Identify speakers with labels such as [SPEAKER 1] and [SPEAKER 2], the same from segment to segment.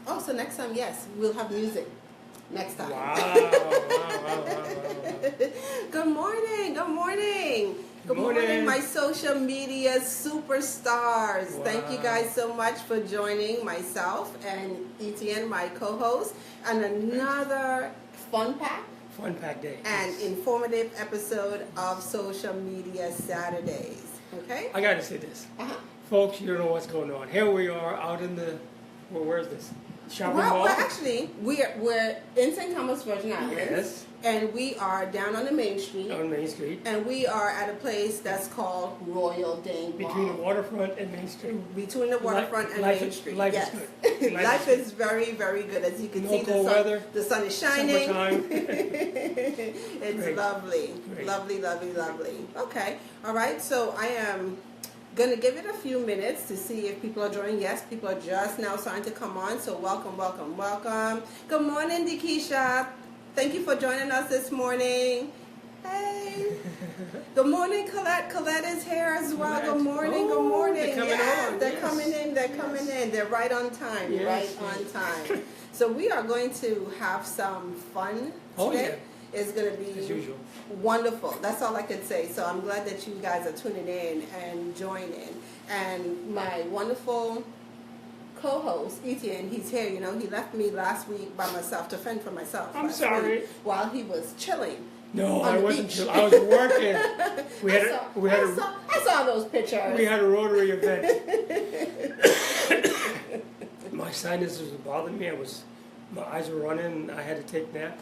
[SPEAKER 1] Oh, so next time, yes, we'll have music. Next time.
[SPEAKER 2] Wow.
[SPEAKER 1] Good morning. Good morning. Good
[SPEAKER 2] Morning.
[SPEAKER 1] morning, my social media superstars.
[SPEAKER 2] Wow.
[SPEAKER 1] Thank you guys so much for joining myself and Etienne, my co-host, on another
[SPEAKER 2] Fun pack day.
[SPEAKER 1] and informative episode of Social Media Saturdays. Okay?
[SPEAKER 2] I gotta say this.
[SPEAKER 1] Uh-huh.
[SPEAKER 2] Folks, you don't know what's going on. Here we are out in the, where's this? Shopping mall?
[SPEAKER 1] Well, actually, we're in St. Thomas, Virgin Islands.
[SPEAKER 2] Yes.
[SPEAKER 1] And we are down on the main street.
[SPEAKER 2] On Main Street.
[SPEAKER 1] And we are at a place that's called Royal Dane Mall.
[SPEAKER 2] Between the waterfront and Main Street.
[SPEAKER 1] Between the waterfront and
[SPEAKER 2] life
[SPEAKER 1] Main
[SPEAKER 2] is-
[SPEAKER 1] Street.
[SPEAKER 2] life is
[SPEAKER 1] yes.
[SPEAKER 2] good.
[SPEAKER 1] Life is very, very good. As you can
[SPEAKER 2] No
[SPEAKER 1] see,
[SPEAKER 2] cold weather.
[SPEAKER 1] the sun is shining.
[SPEAKER 2] Summertime.
[SPEAKER 1] It's
[SPEAKER 2] Great.
[SPEAKER 1] lovely.
[SPEAKER 2] Great.
[SPEAKER 1] Lovely, lovely, lovely. Okay. All right. So I am going to give it a few minutes to see if people are joining. Yes, people are just now starting to come on. So welcome, welcome, welcome. Good morning, Dikisha. Thank you for joining us this morning. Hey. Good morning, Colette. Colette is here as well.
[SPEAKER 2] Colette.
[SPEAKER 1] Good morning, good
[SPEAKER 2] Oh,
[SPEAKER 1] morning.
[SPEAKER 2] they're coming
[SPEAKER 1] Yes,
[SPEAKER 2] on.
[SPEAKER 1] they're
[SPEAKER 2] Yes.
[SPEAKER 1] coming in. They're coming in. They're right on time.
[SPEAKER 2] Yes,
[SPEAKER 1] Right on
[SPEAKER 2] yes.
[SPEAKER 1] time. So we are going to have some fun
[SPEAKER 2] Oh,
[SPEAKER 1] today. It's going to
[SPEAKER 2] As
[SPEAKER 1] be
[SPEAKER 2] usual.
[SPEAKER 1] wonderful. That's all I can say. So I'm glad that you guys are tuning in and joining. And my wonderful co-host, Etienne, he's here. You know, he left me last week by myself to fend for myself.
[SPEAKER 2] I'm
[SPEAKER 1] last
[SPEAKER 2] sorry.
[SPEAKER 1] week While he was chilling.
[SPEAKER 2] No,
[SPEAKER 1] On
[SPEAKER 2] I
[SPEAKER 1] the
[SPEAKER 2] wasn't.
[SPEAKER 1] beach.
[SPEAKER 2] Chill. I was working. We had
[SPEAKER 1] I saw those pictures.
[SPEAKER 2] we had a Rotary event. My sinuses were bothering me. My eyes were running. I had to take a nap.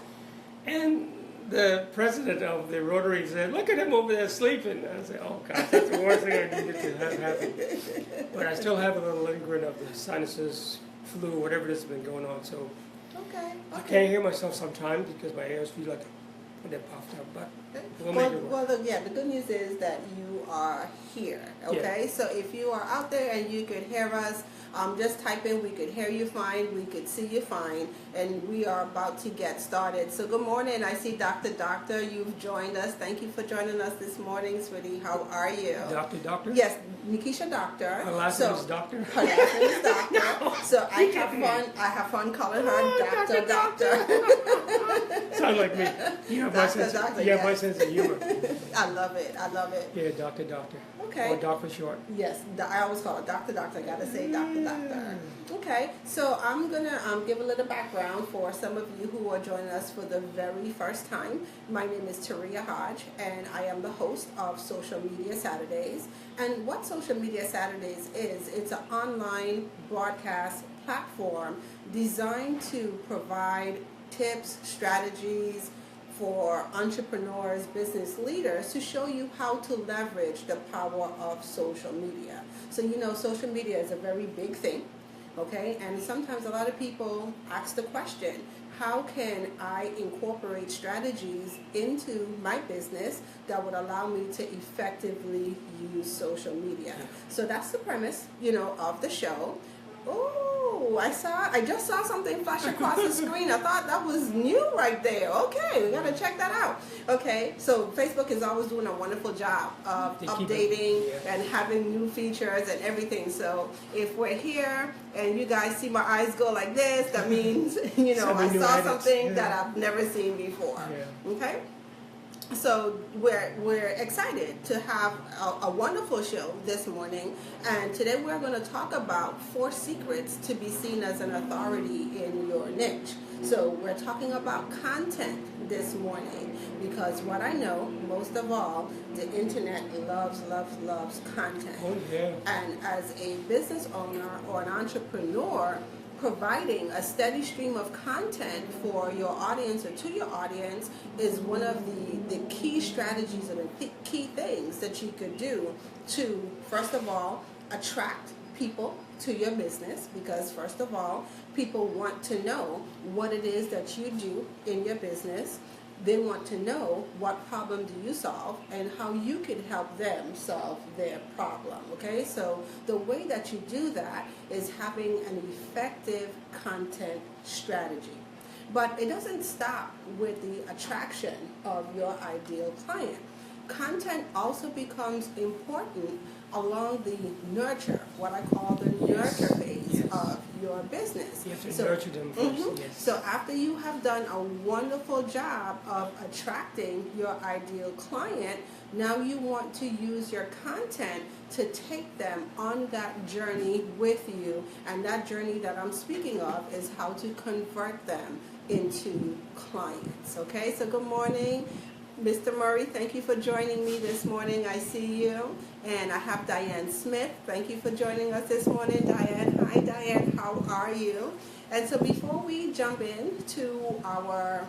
[SPEAKER 2] And the president of the Rotary said, "Look at him over there sleeping." And I said, "Oh gosh, that's the worst thing I needed to have happen." But I still have a little lingering of the sinuses, flu, whatever this has been going on. So
[SPEAKER 1] Okay.
[SPEAKER 2] I can't hear myself sometimes because my ears feel like they're puffed up. But we'll make it work.
[SPEAKER 1] The good news is that you are here, okay? So if you are out there and you could hear us, just type in, we could hear you fine, we could see you fine, and we are about to get started. So good morning. I see Doctor, you've joined us. Thank you for joining us this morning, sweetie. How are you?
[SPEAKER 2] Doctor?
[SPEAKER 1] Yes, Nikisha Doctor.
[SPEAKER 2] Her last name is Doctor?
[SPEAKER 1] Her last name is Doctor. So I have fun calling her Doctor.
[SPEAKER 2] Sounds like me. You have my sense.
[SPEAKER 1] Doctor,
[SPEAKER 2] You have my
[SPEAKER 1] yes.
[SPEAKER 2] sense of humor.
[SPEAKER 1] I love it. I love it.
[SPEAKER 2] Yeah, Doctor.
[SPEAKER 1] Okay.
[SPEAKER 2] Or Doc for short.
[SPEAKER 1] Yes, I always call it Doctor. I gotta say Doctor. Okay, so I'm gonna give a little background for some of you who are joining us for the very first time. My name is Taria Hodge, and I am the host of Social Media Saturdays. And what Social Media Saturdays is, it's an online broadcast platform designed to provide tips, strategies, for entrepreneurs, business leaders to show you how to leverage the power of social media. So you know, social media is a very big thing, okay? And sometimes a lot of people ask the question, how can I incorporate strategies into my business that would allow me to effectively use social media? So that's the premise, of the show. Oh, I just saw something flash across the screen. I thought that was new right there. Okay, we gotta check that out. Okay, so Facebook is always doing a wonderful job of updating and having new features and everything. So if we're here and you guys see my eyes go like this, that means, I saw something that I've never seen before.
[SPEAKER 2] Yeah.
[SPEAKER 1] Okay? So we're excited to have a wonderful show this morning, and today we're going to talk about 4 secrets to be seen as an authority in your niche. So we're talking about content this morning because what I know, most of all, the internet loves content.
[SPEAKER 2] Oh, yeah.
[SPEAKER 1] And as a business owner or an entrepreneur, providing a steady stream of content for your audience or to your audience is one of the key strategies and the key things that you could do to, first of all, attract people to your business, because first of all, people want to know what it is that you do in your business. They want to know what problem do you solve and how you can help them solve their problem, okay? So the way that you do that is having an effective content strategy. But it doesn't stop with the attraction of your ideal client. Content also becomes important along the nurture, what I call the nurture phase.
[SPEAKER 2] Yes.
[SPEAKER 1] of your business.
[SPEAKER 2] You have to
[SPEAKER 1] So-
[SPEAKER 2] nurture them first.
[SPEAKER 1] Mhm.
[SPEAKER 2] Yes.
[SPEAKER 1] So after you have done a wonderful job of attracting your ideal client, now you want to use your content to take them on that journey with you. And that journey that I'm speaking of is how to convert them into clients. Okay, so good morning. Mr. Murray, thank you for joining me this morning. I see you. And I have Diane Smith. Thank you for joining us this morning, Diane. Hi, Diane. How are you? And so before we jump into our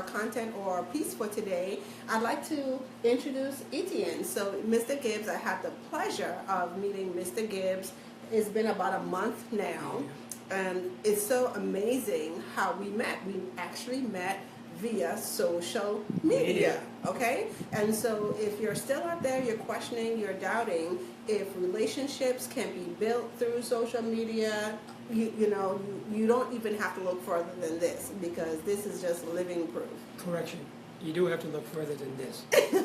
[SPEAKER 1] content or piece for today, I'd like to introduce Etienne. So Mr. Gibbs, I had the pleasure of meeting Mr. Gibbs. It's been about a month now. And it's so amazing how we met. We actually met via social media, okay? And so if you're still out there, you're questioning, you're doubting if relationships can be built through social media, you don't even have to look further than this, because this is just living proof.
[SPEAKER 2] Correction. You do have to look further than this.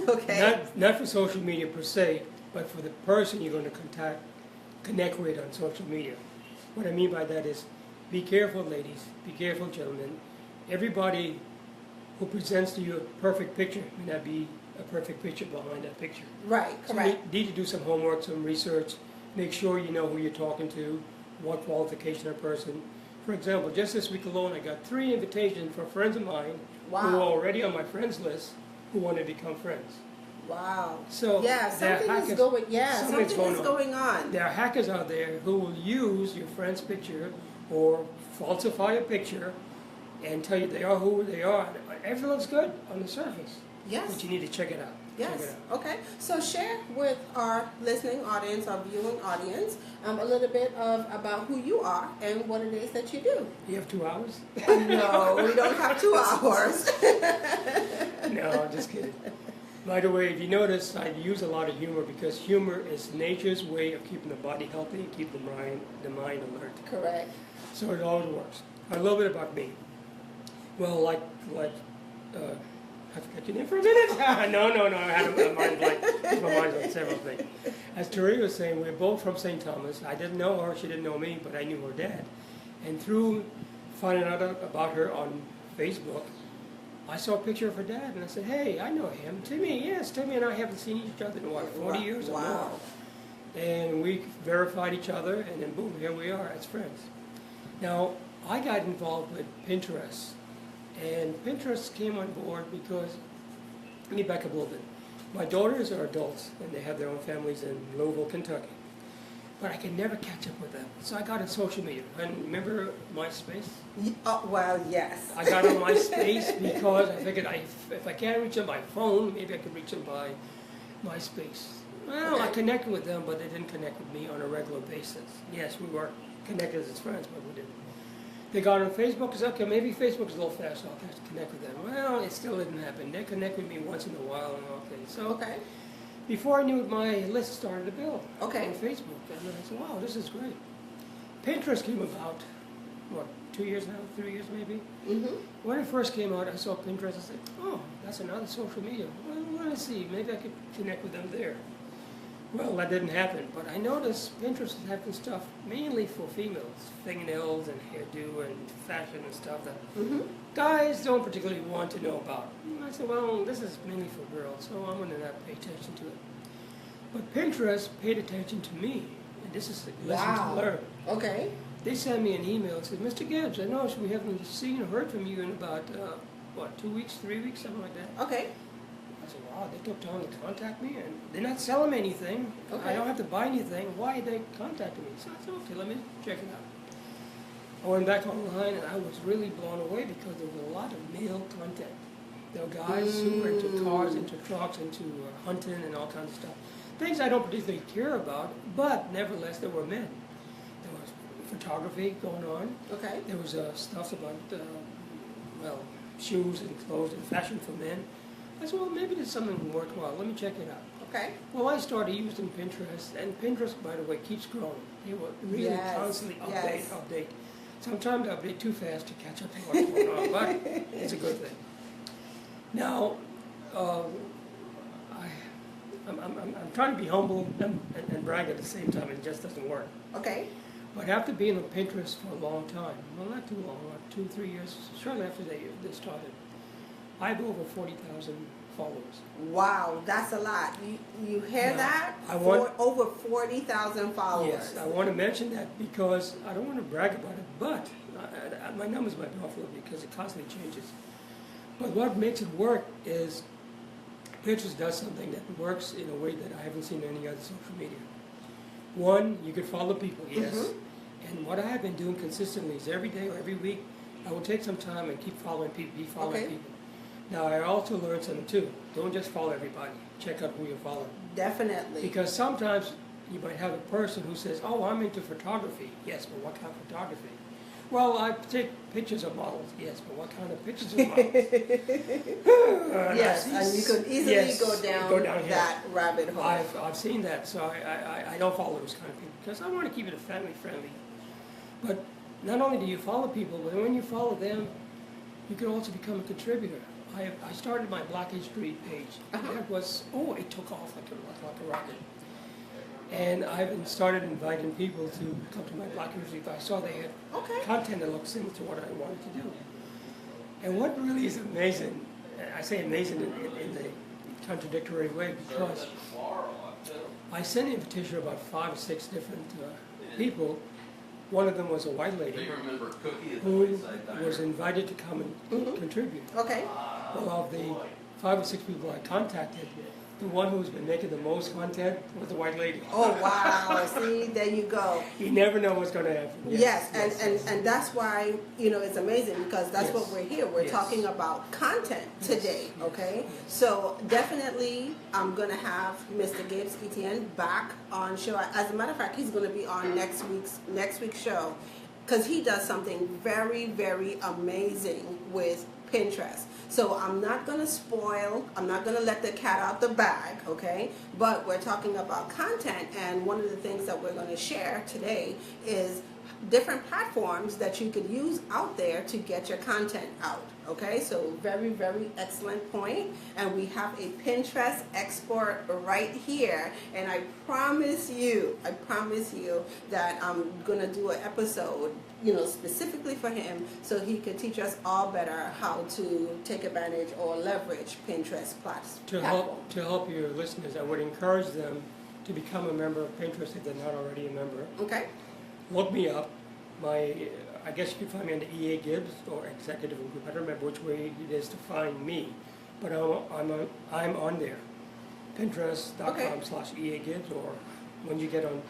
[SPEAKER 1] Okay.
[SPEAKER 2] Not for social media per se, but for the person you're going to connect with on social media. What I mean by that is, be careful, ladies. Be careful, gentlemen. Everybody who presents to you a perfect picture may not be a perfect picture behind that picture.
[SPEAKER 1] Right,
[SPEAKER 2] So
[SPEAKER 1] correct.
[SPEAKER 2] you need to do some homework, some research. Make sure you know who you're talking to, what qualification of person. For example, just this week alone, I got 3 invitations for friends of mine who are
[SPEAKER 1] Wow.
[SPEAKER 2] already on my friends list who want to become friends.
[SPEAKER 1] Wow.
[SPEAKER 2] So
[SPEAKER 1] Yeah,
[SPEAKER 2] there are
[SPEAKER 1] something is
[SPEAKER 2] hackers-
[SPEAKER 1] going. Yeah,
[SPEAKER 2] something's
[SPEAKER 1] something is going on.
[SPEAKER 2] There are hackers out there who will use your friend's picture or falsify a picture and tell you they are who they are. Everything looks good on the surface,
[SPEAKER 1] Yes.
[SPEAKER 2] but you need to check it out. Check it
[SPEAKER 1] Yes.
[SPEAKER 2] out.
[SPEAKER 1] Okay. So share with our listening audience, our viewing audience, a little bit about who you are and what it is that you do.
[SPEAKER 2] You have 2 hours?
[SPEAKER 1] No, we don't have 2 hours.
[SPEAKER 2] No, just kidding. By the way, if you notice, I use a lot of humor because humor is nature's way of keeping the body healthy and keeping the mind alert.
[SPEAKER 1] Correct.
[SPEAKER 2] So it always works. A little bit about me. Well, I forgot your name for a minute. No, I had a mind blank. My mind's on several things. As Terry was saying, we're both from St. Thomas. I didn't know her, she didn't know me, but I knew her dad. And through finding out about her on Facebook, I saw a picture of her dad, and I said, hey, I know him. Timmy, yes, Timmy and I haven't seen each other in, 40 years or more.
[SPEAKER 1] Wow.
[SPEAKER 2] And we verified each other, and then boom, here we are as friends. Now, I got involved with Pinterest. And Pinterest came on board because, let me back up a little bit. My daughters are adults, and they have their own families in Louisville, Kentucky. But I could never catch up with them. So I got on social media. And remember MySpace?
[SPEAKER 1] Well, yes.
[SPEAKER 2] I got on MySpace because I figured if I can't reach them by phone, maybe I could reach them by MySpace. Well, I
[SPEAKER 1] Okay.
[SPEAKER 2] connected with them, but they didn't connect with me on a regular basis. Yes, we were connected as friends, but we didn't. They got on Facebook and said, okay, maybe Facebook's a little faster, I'll have to connect with them. Well, it still didn't happen. They connect with me once in a while, and okay. So
[SPEAKER 1] Okay.
[SPEAKER 2] before I knew it, my list started to build
[SPEAKER 1] Okay.
[SPEAKER 2] on Facebook. And I said, wow, this is great. Pinterest came about, 2 years now, 3 years maybe?
[SPEAKER 1] Mm-hmm.
[SPEAKER 2] When it first came out, I saw Pinterest, I said, oh, that's another social media. Well, let's see, maybe I could connect with them there. Well, that didn't happen, but I noticed Pinterest is having stuff mainly for females, fingernails and hairdo and fashion and stuff that
[SPEAKER 1] Mm-hmm.
[SPEAKER 2] guys don't particularly want to know about. And I said, well, this is mainly for girls, so I'm going to not pay attention to it. But Pinterest paid attention to me, and this is a lesson
[SPEAKER 1] Wow.
[SPEAKER 2] to learn.
[SPEAKER 1] Okay.
[SPEAKER 2] They sent me an email and said, Mr. Gibbs, I noticed we haven't seen or heard from you in about, 2 weeks, 3 weeks, something like that.
[SPEAKER 1] Okay.
[SPEAKER 2] I said, wow, they took time to contact me, and they're not selling me anything.
[SPEAKER 1] Okay.
[SPEAKER 2] I don't have to buy anything. Why are they contacting me? So I said, okay, let me check it out. I went back online, and I was really blown away because there was a lot of male content. There were guys who were into cars, into trucks, into hunting and all kinds of stuff. Things I don't particularly care about, but nevertheless, there were men. There was photography going on.
[SPEAKER 1] Okay.
[SPEAKER 2] There was stuff about, shoes and clothes and fashion for men. I said, well, maybe there's something worthwhile. Let me check it out.
[SPEAKER 1] Okay.
[SPEAKER 2] Well, I started using Pinterest, and Pinterest, by the way, keeps growing. They will really
[SPEAKER 1] Yes,
[SPEAKER 2] constantly
[SPEAKER 1] yes.
[SPEAKER 2] update. Sometimes I update too fast to catch up to what's going on, but it's a good thing. Now, I'm trying to be humble and brag at the same time, and it just doesn't work.
[SPEAKER 1] Okay.
[SPEAKER 2] But after being on Pinterest for a long time, well, not too long, about 2-3 years, shortly after they started, I have over 40,000 followers.
[SPEAKER 1] Wow, that's a lot. You hear
[SPEAKER 2] Now,
[SPEAKER 1] that? Over 40,000 followers.
[SPEAKER 2] Yes, I want to mention that because I don't want to brag about it, but my numbers might be off a little bit because it constantly changes. But what makes it work is Pinterest does something that works in a way that I haven't seen in any other social media. One, you can follow people, yes.
[SPEAKER 1] Mm-hmm.
[SPEAKER 2] And what I have been doing consistently is every day or every week, I will take some time and keep following people, be following people. Now, I also learned something too. Don't just follow everybody. Check out who you're following.
[SPEAKER 1] Definitely.
[SPEAKER 2] Because sometimes you might have a person who says, oh, I'm into photography. Yes, but what kind of photography? Well, I take pictures of models. Yes, but what kind of pictures of models?
[SPEAKER 1] Yes, and you could easily go down that rabbit hole.
[SPEAKER 2] I've seen that, so I don't follow those kind of people because I want to keep it family friendly. But not only do you follow people, but when you follow them, you can also become a contributor. I started my Black History page. That was, it took off like a rocket. And I've started inviting people to come to my Black History. I saw they had content that looked similar to what I wanted to do. And what really is amazing, I say amazing in a contradictory way, because I sent an invitation to about 5 or 6 different people. One of them was a white lady who was invited to come and contribute.
[SPEAKER 1] Okay.
[SPEAKER 2] Well, of the 5 or 6 people I contacted, the one who's been making the most content was the white lady.
[SPEAKER 1] Oh, wow. See, there you go.
[SPEAKER 2] You never know what's going to happen.
[SPEAKER 1] Yes. And that's why, it's amazing because that's what we're here. We're talking about content today, okay? So definitely I'm going to have Mr. Gibbs Etienne back on show. As a matter of fact, he's going to be on next week's show because he does something very, very amazing with Pinterest. So I'm not going to spoil, I'm not going to let the cat out the bag, okay? But we're talking about content, and one of the things that we're going to share today is different platforms that you could use out there to get your content out, okay? So very, very excellent point. And we have a Pinterest expert right here, and I promise you that I'm going to do an episode specifically for him so he could teach us all better how to take advantage or leverage Pinterest platform.
[SPEAKER 2] To help your listeners, I would encourage them to become a member of Pinterest if they're not already a member.
[SPEAKER 1] Okay.
[SPEAKER 2] Look me up. I guess you can find me under EA Gibbs or Executive Group. I don't remember which way it is to find me, but I'm on there. Pinterest.com/EA Gibbs, or when you get on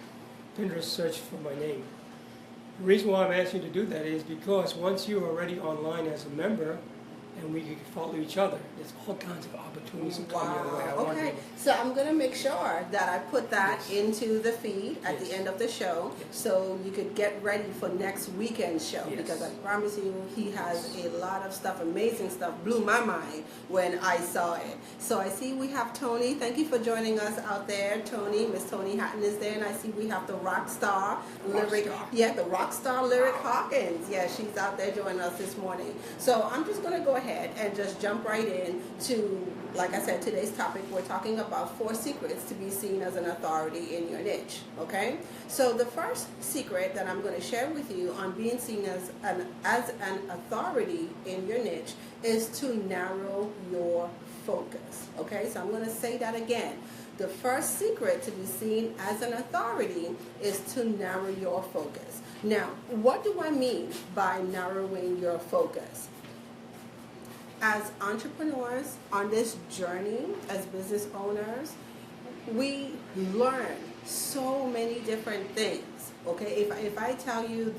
[SPEAKER 2] Pinterest, search for my name. The reason why I'm asking you to do that is because once you're already online as a member, and we can follow each other, there's all kinds of opportunities to come your way.
[SPEAKER 1] Okay, so I'm going to make sure that I put that into the feed at the end of the show, so you could get ready for next weekend's show, because I promise you he has a lot of stuff, amazing stuff, blew my mind when I saw it. So I see we have Tony. Thank you for joining us out there, Tony. Miss Tony Hatton is there, and I see we have the rock star Lyric Hawkins. Yeah, she's out there joining us this morning. So I'm just going to go ahead and just jump right in to, like I said, today's topic. We're talking about 4 secrets to be seen as an authority in your niche, okay? So the first secret that I'm going to share with you on being seen as an authority in your niche is to narrow your focus, okay? So I'm going to say that again. The first secret to be seen as an authority is to narrow your focus. Now, what do I mean by narrowing your focus? As entrepreneurs on this journey, as business owners, we learn so many different things, okay? If I tell you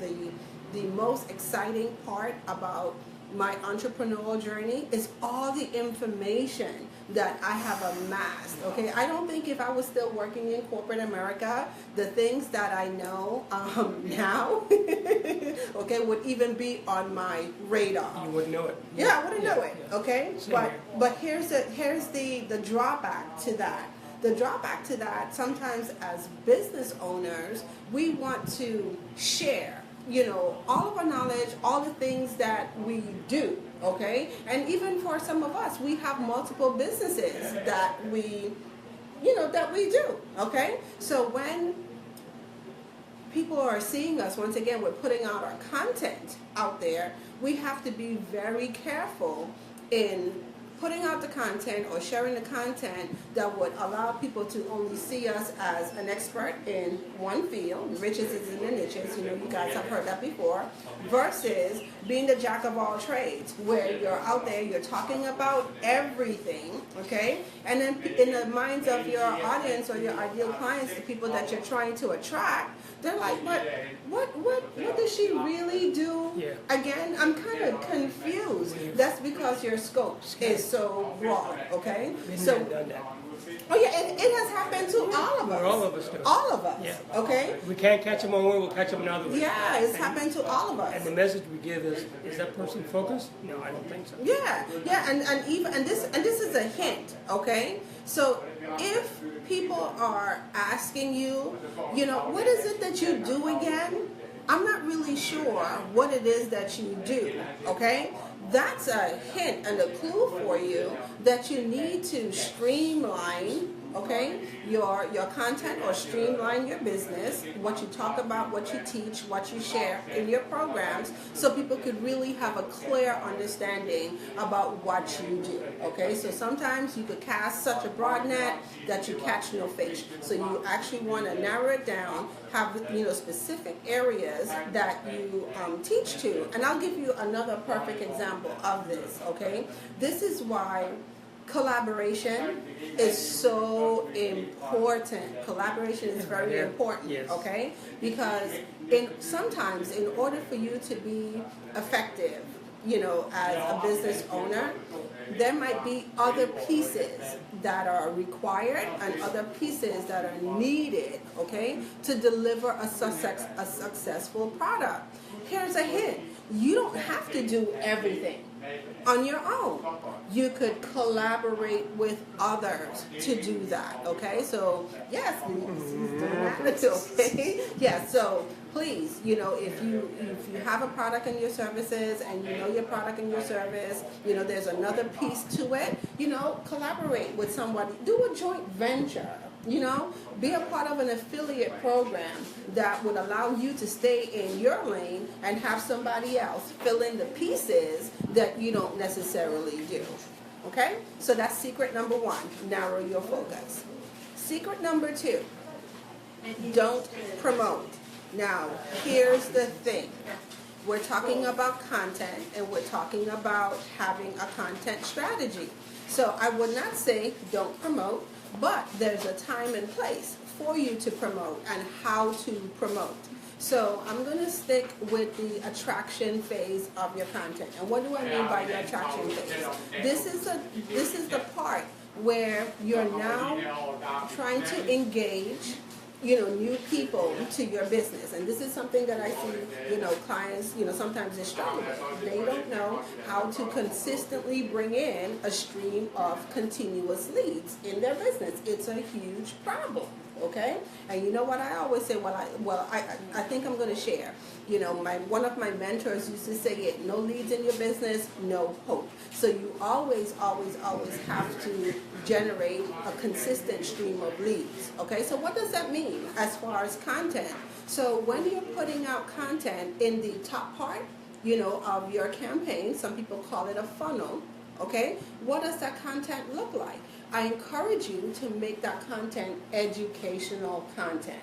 [SPEAKER 1] the most exciting part about my entrepreneurial journey is all the information that I have amassed, okay? I don't think if I was still working in corporate America, the things that I know now, okay, would even be on my radar.
[SPEAKER 2] You wouldn't know it.
[SPEAKER 1] Yeah, I wouldn't know it, okay? But here's the drawback to that. The drawback to that, sometimes as business owners, we want to share, all of our knowledge, all the things that we do, okay? And even for some of us, we have multiple businesses that we do, okay? So when people are seeing us, once again, we're putting out our content out there, we have to be very careful in putting out the content or sharing the content that would allow people to only see us as an expert in one field, riches is in the niches, you guys have heard that before, versus being the jack of all trades, where you're out there, you're talking about everything, okay? And then in the minds of your audience or your ideal clients, the people that you're trying to attract, they're like, what does she really do?
[SPEAKER 2] Yeah.
[SPEAKER 1] Again, I'm kind of confused. That's because your scope is so broad, okay? So,
[SPEAKER 2] Done that.
[SPEAKER 1] oh yeah, it has happened to all of us.
[SPEAKER 2] All of us do.
[SPEAKER 1] All of us,
[SPEAKER 2] Yeah.
[SPEAKER 1] okay?
[SPEAKER 2] We can't catch them one way, we'll catch them another way.
[SPEAKER 1] Yeah, it's happened to all of us.
[SPEAKER 2] And the message we give is that person focused? No, I don't think so.
[SPEAKER 1] Yeah, and this is a hint, okay? So if people are asking you, what is it that you do again? I'm not really sure what it is that you do, okay? That's a hint and a clue for you that you need to streamline, okay, your content, or streamline your business, what you talk about, what you teach, what you share in your programs, so people could really have a clear understanding about what you do, okay? So sometimes you could cast such a broad net that you catch no fish. So you actually want to narrow it down, have specific areas that you teach to. And I'll give you another perfect example of this, okay? This is why collaboration is so important. Collaboration is very important,
[SPEAKER 2] Yes.
[SPEAKER 1] okay? Because sometimes in order for you to be effective, as a business owner, there might be other pieces that are required and other pieces that are needed, okay, to deliver a successful product. Here's a hint. You don't have to do everything on your own. You could collaborate with others to do that, okay? So, yes, okay? Yeah, so please, if you have a product and your services and you know your product and your service, there's another piece to it, collaborate with somebody. Do a joint venture. Be a part of an affiliate program that would allow you to stay in your lane and have somebody else fill in the pieces that you don't necessarily do. Okay? So that's secret number 1, narrow your focus. Secret number 2, don't promote. Now, here's the thing. We're talking about content and we're talking about having a content strategy. So I would not say don't promote, but there's a time and place for you to promote and how to promote. So I'm going to stick with the attraction phase of your content. And what do I mean by the attraction phase? This is the part where you're now trying to engage new people to your business. And this is something that I see, clients, sometimes they struggle with. They don't know how to consistently bring in a stream of continuous leads in their business. It's a huge problem, okay? And you know what I always say? I think I'm going to share. One of my mentors used to say it, no leads in your business, no hope. So you always have to generate a consistent stream of leads, okay? So what does that mean as far as content? So when you're putting out content in the top part, of your campaign, some people call it a funnel, okay? What does that content look like? I encourage you to make that content educational content.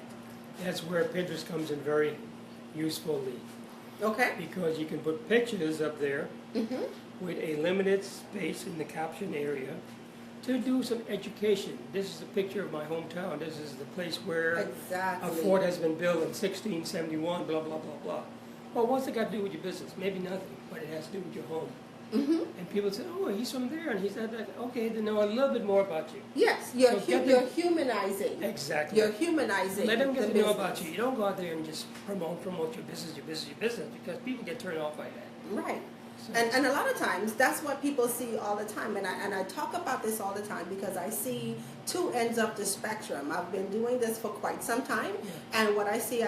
[SPEAKER 2] That's where Pinterest comes in very usefully.
[SPEAKER 1] Okay.
[SPEAKER 2] Because you can put pictures up there with a limited space in the caption area to do some education. This is a picture of my hometown. This is the place where a fort has been built in 1671, blah, blah, blah, blah. Well, what's it got to do with your business? Maybe nothing, but it has to do with your home. And people say, oh, he's from there, and he's that. Okay, they know a little bit more about you.
[SPEAKER 1] Yes, you're humanizing.
[SPEAKER 2] Exactly.
[SPEAKER 1] You're humanizing.
[SPEAKER 2] Let them get to know about you. You don't go out there and just promote your business, because people get turned off by that.
[SPEAKER 1] Right.
[SPEAKER 2] So.
[SPEAKER 1] And a lot of times, that's what people see all the time. And I talk about this all the time because I see two ends of the spectrum. I've been doing this for quite some time. Yeah. And what I see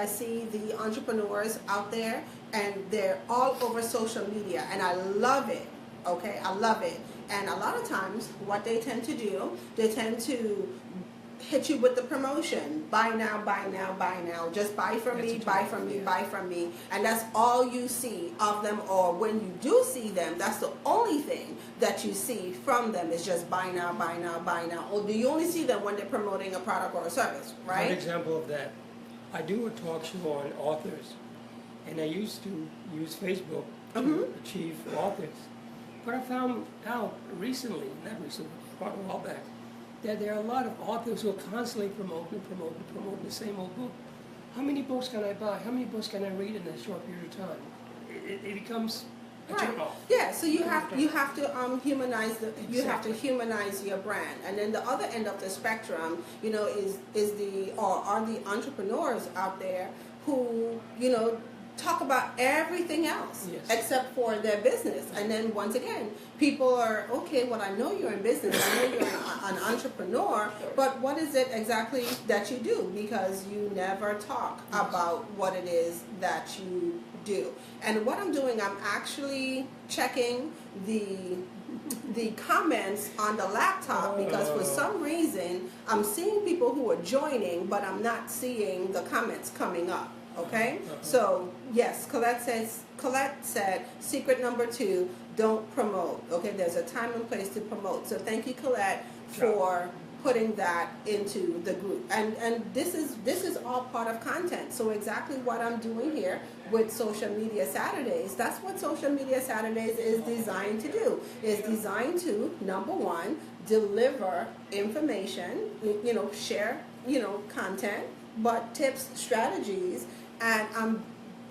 [SPEAKER 1] the entrepreneurs out there, and they're all over social media. And I love it. Okay, I love it. And a lot of times, what they tend to do, they tend to hit you with the promotion. Buy now, buy now, buy now. Just buy from me, buy from me, buy from me. And that's all you see of them, or when you do see them, that's the only thing that you see from them is just buy now, buy now, buy now. Or do you only see them when they're promoting a product or a service, right?
[SPEAKER 2] One example of that, I do a talk show on authors, and I used to use Facebook to achieve authors. But I found out recently, not recently, quite a while back, that there are a lot of authors who are constantly promoting the same old book. How many books can I buy? How many books can I read in a short period of time? It becomes a turnoff.
[SPEAKER 1] Yeah, so you have to humanize have to humanize your brand, and then the other end of the spectrum, are the entrepreneurs out there who talk about everything else except for their business. And then once again, people are, okay, well, I know you're in business, I know you're an entrepreneur, but what is it exactly that you do? Because you never talk about what it is that you do. And what I'm doing, I'm actually checking the comments on the laptop, because for some reason I'm seeing people who are joining, but I'm not seeing the comments coming up. Okay, so yes, Colette said secret number 2, don't promote. Okay, there's a time and place to promote. So thank you, Colette, for putting that into the group. And this is all part of content. So exactly what I'm doing here with Social Media Saturdays, that's what Social Media Saturdays is designed to do. It's designed to, number 1, deliver information, share, content, but tips, strategies, and I'm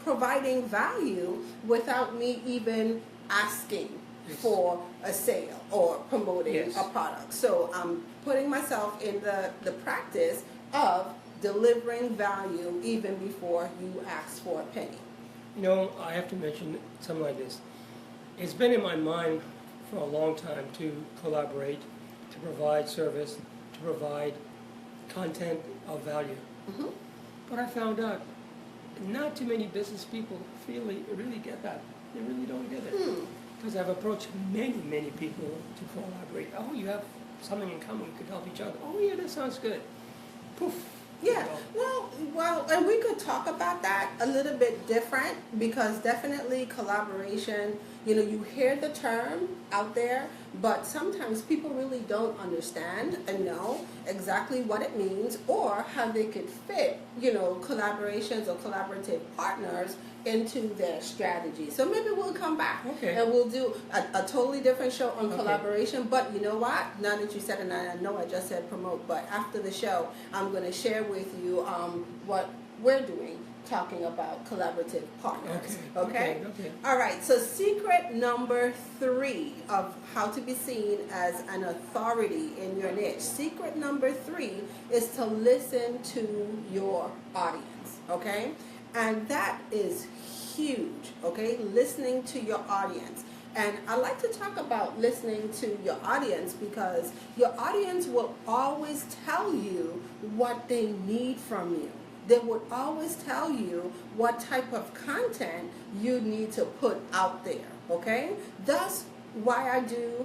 [SPEAKER 1] providing value without me even asking for a sale or promoting a product. So I'm putting myself in the practice of delivering value even before you ask for a penny.
[SPEAKER 2] I have to mention something like this. It's been in my mind for a long time to collaborate, to provide service, to provide content of value. But I found out not too many business people really get that. They really don't get it. Because I've approached many people to collaborate. Oh, you have something in common, we could help each other. Oh yeah, that sounds good. Poof.
[SPEAKER 1] Yeah, well, and we could talk about that a little bit different, because definitely collaboration, you hear the term out there, but sometimes people really don't understand and know exactly what it means or how they could fit, collaborations or collaborative partners into their strategy. So maybe we'll come back and we'll do a totally different show on collaboration. But you know what? Now that you said it, and I know I just said promote, but after the show, I'm going to share with you what we're doing, talking about collaborative partners. Okay? All right. So secret number 3 of how to be seen as an authority in your niche. Secret number 3 is to listen to your audience. Okay? And that is huge, okay? Listening to your audience. And I like to talk about listening to your audience, because your audience will always tell you what they need from you. They would always tell you what type of content you need to put out there, okay? That's why I do,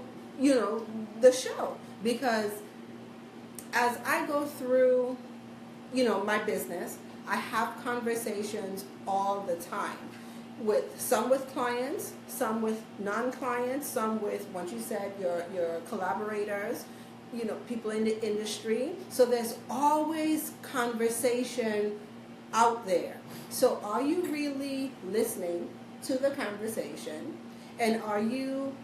[SPEAKER 1] the show. Because as I go through, my business, I have conversations all the time some with clients, some with non-clients, some with, once you said, your collaborators, people in the industry. So there's always conversation out there. So are you really listening to the conversation, and are you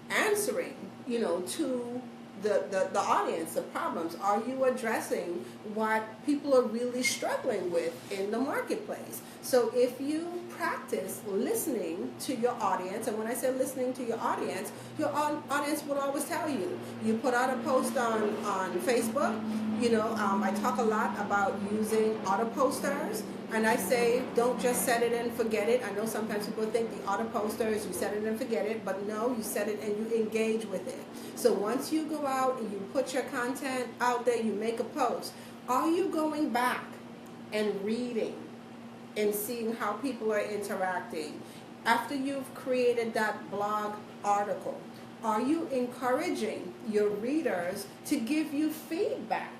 [SPEAKER 1] answering, to the audience, the problems? Are you addressing what people are really struggling with in the marketplace? So if you practice listening to your audience, and when I say listening to your audience will always tell you. You put out a post on Facebook, I talk a lot about using auto posters, and I say don't just set it and forget it. I know sometimes people think the auto posters, you set it and forget it, but no, you set it and you engage with it. So once you go out and you put your content out there, you make a post, are you going back and reading and seeing how people are interacting? After you've created that blog article, are you encouraging your readers to give you feedback?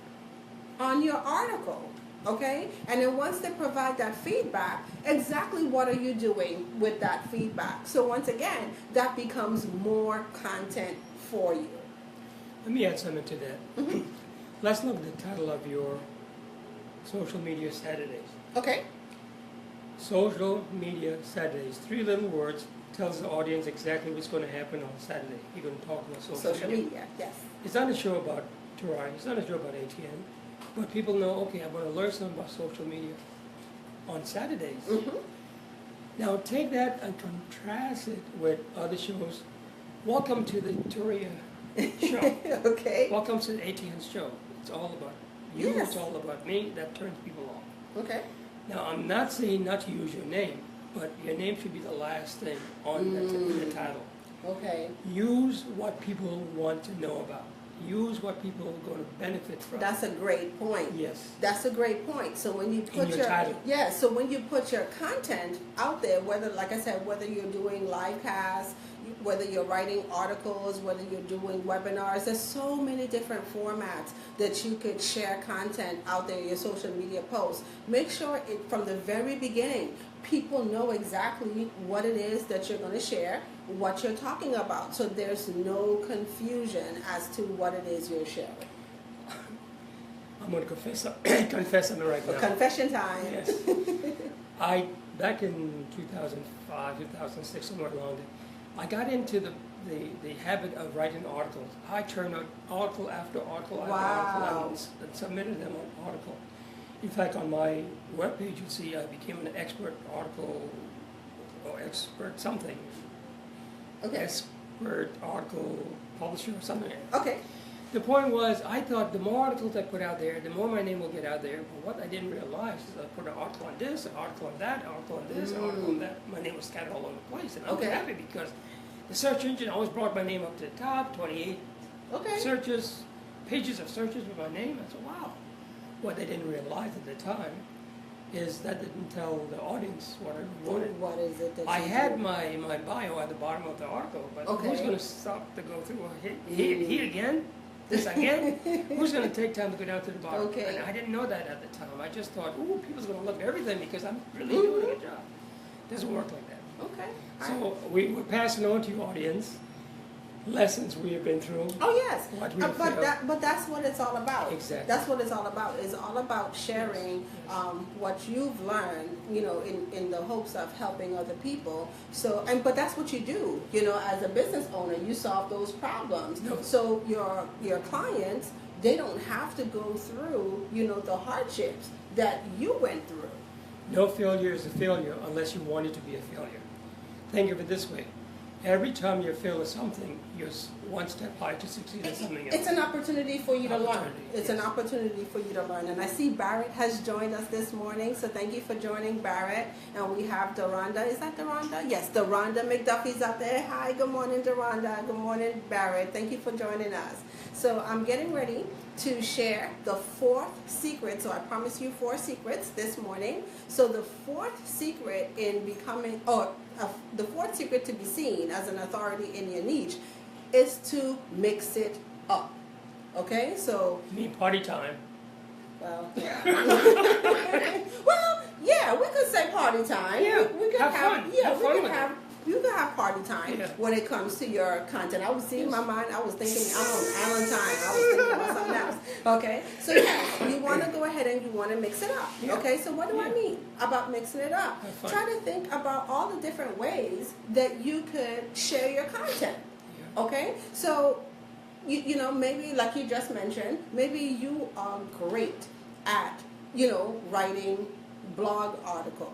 [SPEAKER 1] on your article. Okay? And then once they provide that feedback, exactly what are you doing with that feedback? So once again, that becomes more content for you.
[SPEAKER 2] Let me add something to that.
[SPEAKER 1] Mm-hmm.
[SPEAKER 2] Let's look at the title of your social media Saturdays.
[SPEAKER 1] Okay?
[SPEAKER 2] Social media Saturdays. 3 little words tells the audience exactly what's going to happen on Saturday. You're going to talk about social
[SPEAKER 1] Media, yes.
[SPEAKER 2] It's not a show about Turai. It's not a show about ATN. But people know, okay, I'm going to learn something about social media on Saturdays.
[SPEAKER 1] Mm-hmm.
[SPEAKER 2] Now take that and contrast it with other shows. Welcome to the Turia show.
[SPEAKER 1] Okay.
[SPEAKER 2] Welcome to the ATN show. It's all about you.
[SPEAKER 1] Yes.
[SPEAKER 2] It's all about me. That turns people off.
[SPEAKER 1] Okay.
[SPEAKER 2] Now I'm not saying not to use your name, but your name should be the last thing on the title.
[SPEAKER 1] Okay.
[SPEAKER 2] Use what people want to know about. Use what people are going to benefit from.
[SPEAKER 1] That's a great point.
[SPEAKER 2] Yes.
[SPEAKER 1] That's a great point. So when you put
[SPEAKER 2] your title.
[SPEAKER 1] yeah, so when you put your content out there, whether, like I said, whether you're doing live casts, whether you're writing articles, whether you're doing webinars, there's so many different formats that you could share content out there in your social media posts. Make sure from the very beginning, people know exactly what it is that you're going to share, what you're talking about, so there's no confusion as to what it is you're sharing.
[SPEAKER 2] I'm going to confess something right now.
[SPEAKER 1] Confession time.
[SPEAKER 2] Yes. Back in 2005, 2006, somewhere along there, I got into the habit of writing articles. I turned out article after article after article and submitted them on article. In fact, on my webpage, you'll see I became an expert article or expert something.
[SPEAKER 1] Okay.
[SPEAKER 2] Expert article publisher or something.
[SPEAKER 1] Okay.
[SPEAKER 2] The point was, I thought the more articles I put out there, the more my name will get out there. But what I didn't realize is I put an article on this, an article on that, an article on this, an article on that. My name was scattered all over the place. And I was happy because the search engine always brought my name up to the top, 28 searches, pages of searches with my name. I said, wow. What they didn't realize at the time is that didn't tell the audience what I wanted.
[SPEAKER 1] What is it that
[SPEAKER 2] I had my bio at the bottom of the article, but who's going to stop to go through? He again? This again? Who's going to take time to go down to the bottom?
[SPEAKER 1] Okay.
[SPEAKER 2] And I didn't know that at the time. I just thought, ooh, people's going to look at everything because I'm really doing a good job. It doesn't work like that.
[SPEAKER 1] Okay.
[SPEAKER 2] So we're passing on to your audience lessons we have been through.
[SPEAKER 1] Oh yes,
[SPEAKER 2] what we
[SPEAKER 1] but that's what it's all about.
[SPEAKER 2] Exactly.
[SPEAKER 1] That's what it's all about. It's all about sharing what you've learned, in the hopes of helping other people. So, but that's what you do, as a business owner. You solve those problems.
[SPEAKER 2] No.
[SPEAKER 1] So your clients, they don't have to go through, the hardships that you went through.
[SPEAKER 2] No failure is a failure unless you want it to be a failure. Think of it this way. Every time you fail at something, you're one step higher to succeed at something else.
[SPEAKER 1] It's an opportunity for you to learn. It's an
[SPEAKER 2] yes.
[SPEAKER 1] opportunity for you to learn. And I see Barrett has joined us this morning, so thank you for joining, Barrett. And we have Deronda. Is that Deronda? Yes, Deronda McDuffie's out there. Hi, good morning, Deronda. Good morning, Barrett. Thank you for joining us. So I'm getting ready to share the 4th secret. So I promised you 4 secrets this morning. So the 4th secret in becoming, the 4th secret to be seen as an authority in your niche is to mix it up. Okay, so.
[SPEAKER 2] You mean party time?
[SPEAKER 1] Well, yeah. Well, yeah, we could say party time.
[SPEAKER 2] Yeah,
[SPEAKER 1] we could
[SPEAKER 2] have fun.
[SPEAKER 1] Yeah,
[SPEAKER 2] have
[SPEAKER 1] we
[SPEAKER 2] fun
[SPEAKER 1] could
[SPEAKER 2] with
[SPEAKER 1] have.
[SPEAKER 2] it.
[SPEAKER 1] You can have party time when it comes to your content. I was seeing my mind. I was thinking, I'm on Valentine. I was thinking about something else. Okay, so yes, you want to go ahead and you want to mix it up.
[SPEAKER 2] Yeah.
[SPEAKER 1] Okay, so what do I mean about mixing it up?
[SPEAKER 2] Have fun.
[SPEAKER 1] Try to think about all the different ways that you could share your content.
[SPEAKER 2] Yeah.
[SPEAKER 1] Okay, so you know, maybe like you just mentioned, maybe you are great at, writing blog articles.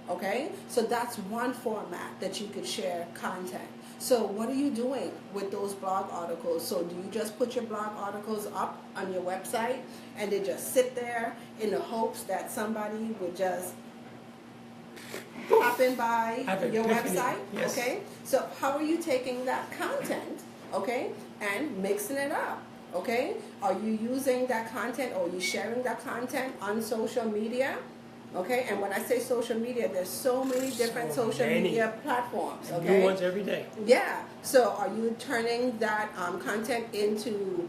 [SPEAKER 1] Okay, so that's one format that you could share content. So what are you doing with those blog articles? So do you just put your blog articles up on your website and they just sit there in the hopes that somebody would just pop in by your website?
[SPEAKER 2] Yes.
[SPEAKER 1] Okay, so how are you taking that content, okay, and mixing it up? Okay, are you using that content, or are you sharing that content on social media? Okay, and when I say social media, there's so many different social media platforms. Okay,
[SPEAKER 2] new ones every day.
[SPEAKER 1] Yeah. So, are you turning that content into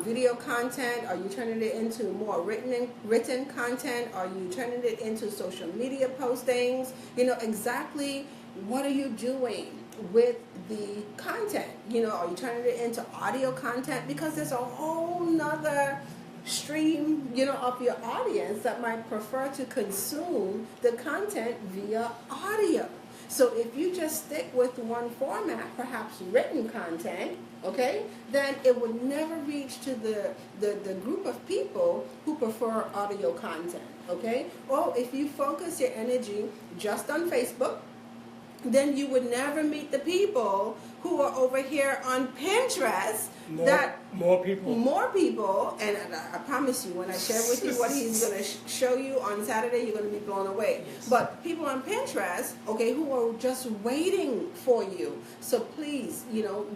[SPEAKER 1] video content? Are you turning it into more written content? Are you turning it into social media postings? Exactly what are you doing with the content? Are you turning it into audio content? Because there's a whole nother stream, of your audience that might prefer to consume the content via audio. So if you just stick with one format, perhaps written content, okay, then it would never reach to the group of people who prefer audio content, okay? Or if you focus your energy just on Facebook, then you would never meet the people who are over here on Pinterest.
[SPEAKER 2] More
[SPEAKER 1] people, and I promise you, when I share with you what he's going to show you on Saturday, you're going to be blown away.
[SPEAKER 2] Yes.
[SPEAKER 1] But people on Pinterest, okay, who are just waiting for you. So please,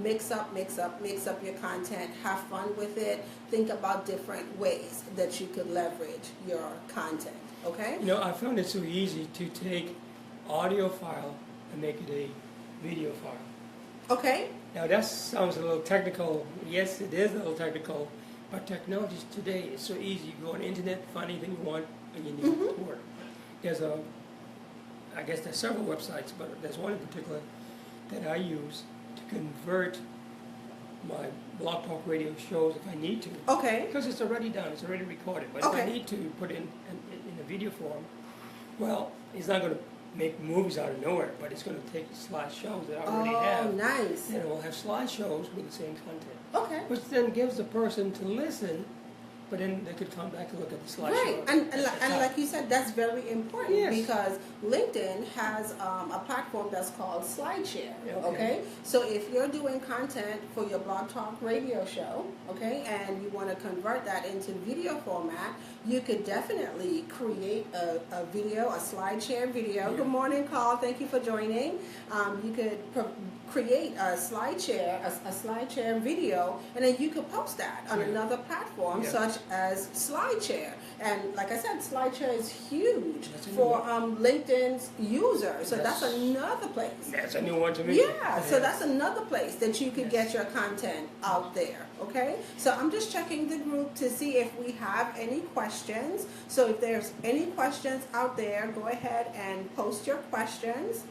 [SPEAKER 1] mix up your content, have fun with it, think about different ways that you could leverage your content, okay?
[SPEAKER 2] I found it so easy to take audio file and make it a video file.
[SPEAKER 1] Okay.
[SPEAKER 2] Now that sounds a little technical. Yes, it is a little technical, but technology today is so easy. You go on the internet, find anything you want, and you need it to work. I guess there's several websites, but there's one in particular that I use to convert my Blog Talk Radio shows if I need to.
[SPEAKER 1] Okay.
[SPEAKER 2] Because it's already done, it's already recorded. But if I need to put it in a video form, well, it's not going to make movies out of nowhere, but it's going to take slideshows that I already have.
[SPEAKER 1] Oh, nice.
[SPEAKER 2] And it will have slideshows with the same content.
[SPEAKER 1] Okay.
[SPEAKER 2] Which then gives the person to listen, but then they could come back and look at the slideshow.
[SPEAKER 1] Right, and like you said, that's very important.
[SPEAKER 2] Yes.
[SPEAKER 1] Because LinkedIn has a platform that's called SlideShare,
[SPEAKER 2] Okay.
[SPEAKER 1] okay? So if you're doing content for your Blog Talk Radio show, okay, and you want to convert that into video format, you could definitely create a video, a SlideShare video.
[SPEAKER 2] Yeah.
[SPEAKER 1] Good morning, Carl. Thank you for joining. You could create a SlideShare video, and then you could post that on another platform, such as SlideShare. And like I said, SlideShare is huge for LinkedIn's users. So that's another place.
[SPEAKER 2] That's a new one to me.
[SPEAKER 1] Yeah, so that's another place that you could get your content out there, okay? So I'm just checking the group to see if we have any questions. So if there's any questions out there, go ahead and post your questions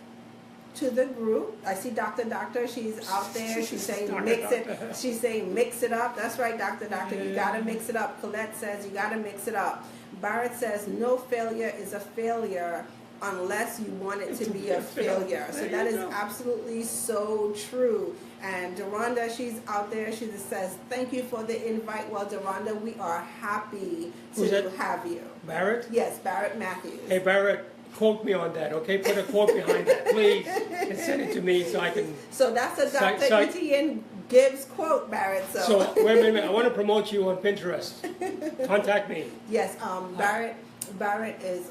[SPEAKER 1] to the group. I see Dr. She's out there. She's saying mix it. She's saying mix it up. That's right, Dr. You gotta mix it up. Colette says you gotta mix it up. Barrett says no failure is a failure unless you want it to be a failure. So that is absolutely so true. And Deronda, she's out there. She just says, thank you for the invite. Well, Deronda, we are happy to have you.
[SPEAKER 2] Barrett?
[SPEAKER 1] Yes, Barrett Matthews.
[SPEAKER 2] Hey, Barrett, quote me on that, okay? Put a quote behind that, please, and send it to me so I can...
[SPEAKER 1] So that's a Dr. Etienne Gibbs quote, Barrett.
[SPEAKER 2] So wait a minute, I want to promote you on Pinterest. Contact me.
[SPEAKER 1] Yes, Barrett is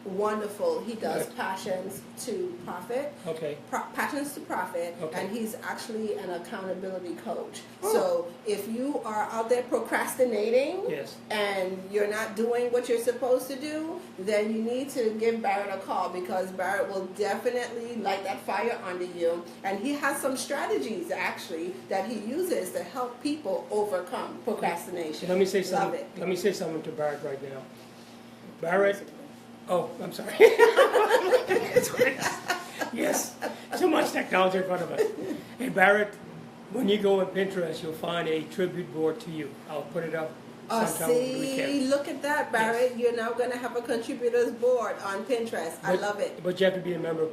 [SPEAKER 1] wonderful. He does Passions to Profit.
[SPEAKER 2] Okay.
[SPEAKER 1] Passions to Profit,
[SPEAKER 2] okay.
[SPEAKER 1] And he's actually an accountability coach. So if you are out there procrastinating and you're not doing what you're supposed to do, then you need to give Barrett a call, because Barrett will definitely light that fire under you. And he has some strategies actually that he uses to help people overcome procrastination.
[SPEAKER 2] Let me say something. Let me say something to Barrett right now. Barrett. Oh, I'm sorry. Yes, so much technology in front of us. Hey, Barrett, when you go on Pinterest, you'll find a tribute board to you. I'll put it up sometime over the weekend.
[SPEAKER 1] Look at that, Barrett. Yes. You're now going to have a contributors board on Pinterest. I love it.
[SPEAKER 2] But you have to be a member of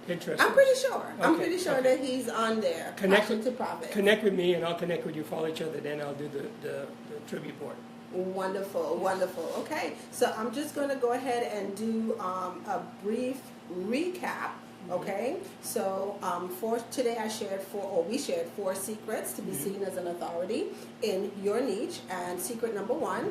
[SPEAKER 2] Pinterest.
[SPEAKER 1] I'm pretty sure. Okay. I'm pretty sure that he's on there. Passion to Profit.
[SPEAKER 2] Connect with me, and I'll connect with you. Follow each other. Then I'll do the tribute board.
[SPEAKER 1] Wonderful, wonderful. Okay, so I'm just going to go ahead and do a brief recap. Okay, so for today we shared 4 secrets to be seen as an authority in your niche. And secret number 1,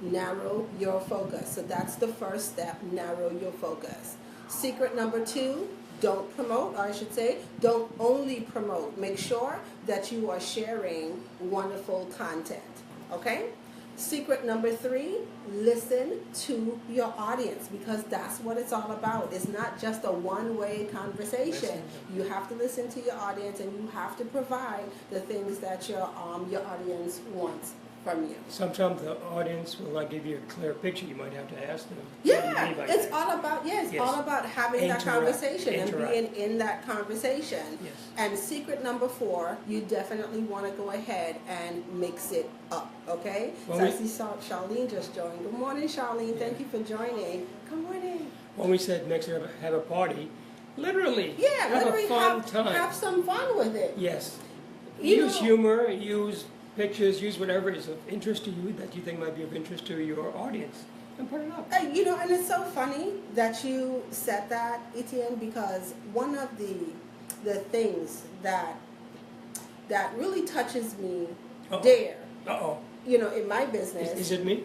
[SPEAKER 1] narrow your focus. So that's the first step, narrow your focus. Secret number 2, don't promote, or I should say, don't only promote. Make sure that you are sharing wonderful content. Okay? Secret number 3, listen to your audience, because that's what it's all about. It's not just a one-way conversation. You have to listen to your audience, and you have to provide the things that your audience wants from you.
[SPEAKER 2] Sometimes the audience will not give you a clear picture. You might have to ask them.
[SPEAKER 1] Yeah, it's all about
[SPEAKER 2] Yes.
[SPEAKER 1] all about having that conversation and
[SPEAKER 2] Interact.
[SPEAKER 1] being in that conversation.
[SPEAKER 2] Yes.
[SPEAKER 1] And secret number 4, you definitely want to go ahead and mix it up. Okay.
[SPEAKER 2] Well,
[SPEAKER 1] So I see Charlene just joined. Good morning, Charlene. Thank you for joining. Good morning.
[SPEAKER 2] When we said next year have a party, literally,
[SPEAKER 1] Yeah,
[SPEAKER 2] have
[SPEAKER 1] literally
[SPEAKER 2] a fun time.
[SPEAKER 1] have some fun with it.
[SPEAKER 2] Yes.
[SPEAKER 1] You
[SPEAKER 2] Use
[SPEAKER 1] know-
[SPEAKER 2] humor, use pictures, use whatever is of interest to you that you think might be of interest to your audience, and put it up.
[SPEAKER 1] You know, and it's so funny that you said that, Etienne, because one of the things that really touches me there,
[SPEAKER 2] Uh-oh.
[SPEAKER 1] you know, in my business,
[SPEAKER 2] Is it me?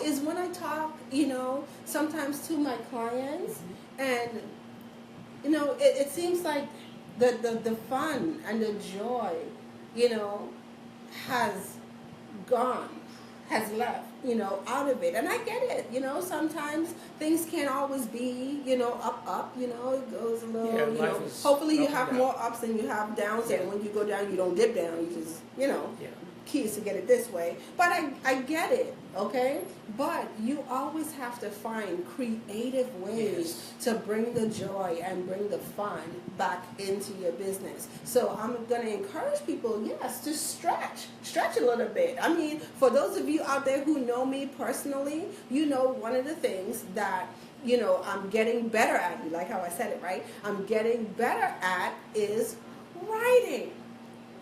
[SPEAKER 1] is when I talk, you know, sometimes to my clients, and you know, it seems like the fun and the joy, you know, has gone, has left, you know, out of it. And I get it, you know, sometimes things can't always be, you know, up, you know, it goes a little,
[SPEAKER 2] Yeah,
[SPEAKER 1] you
[SPEAKER 2] life
[SPEAKER 1] know,
[SPEAKER 2] is
[SPEAKER 1] hopefully you
[SPEAKER 2] up and
[SPEAKER 1] have
[SPEAKER 2] down.
[SPEAKER 1] more ups than you have downs,
[SPEAKER 2] Yeah.
[SPEAKER 1] and when you go down, you don't dip down, you just, you know,
[SPEAKER 2] Yeah.
[SPEAKER 1] key is to get it this way. But I get it, okay? But you always have to find creative ways to bring the joy and bring the fun back into your business. So I'm going to encourage people, yes, to stretch a little bit. I mean, for those of you out there who know me personally, you know one of the things that, you know, I'm getting better at, you like how I said it, right? I'm getting better at is writing.